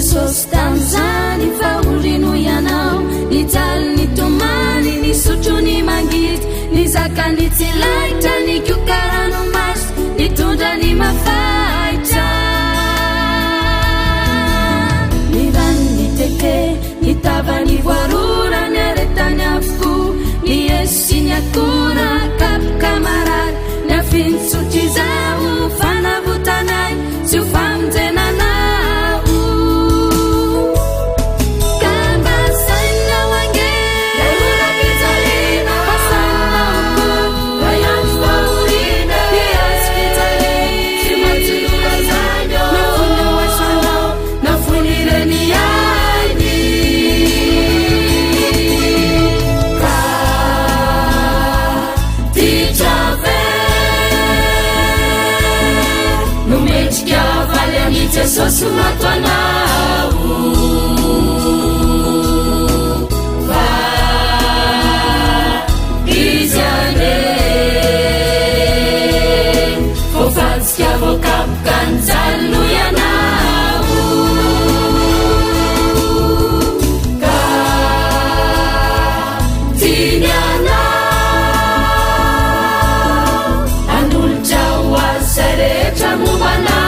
Jesosy tam'izany faorino ianao nijaly ny tomany ny sotro ny mangity nizaka ny tsilaitra ny kokarano maso nitondra ny mafaitra ny rano ny tete nitava ny voarora ny aretany avokoa ny Yesu sy ny akora kamarary ny afinitsotry izao fanavotanay sy ho famonjenanao Jesosy matoanao va izy ane fofantsika voakapoka ny jalino ianao ka tiny anao anolotra ho azy zay rehetra mombanao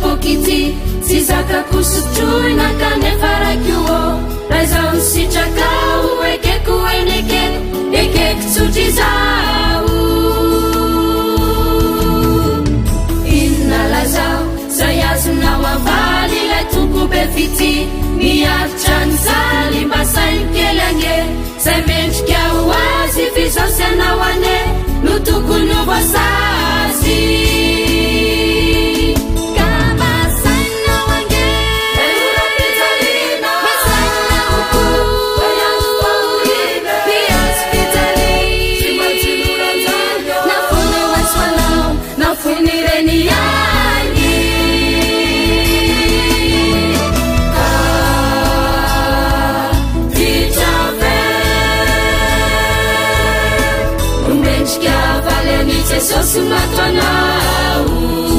Pokiti si zaka kusutruna kanefa rakiuo raizao sitrakao ekeku ekeku tsutrizao inna lazao zay azonao avaly ilay tompo be fity miaritra ny zaly mba sainy kely ane zay mendrika ho azy fizaosy anao ane no tokony ho voasazy Jesosy matoanao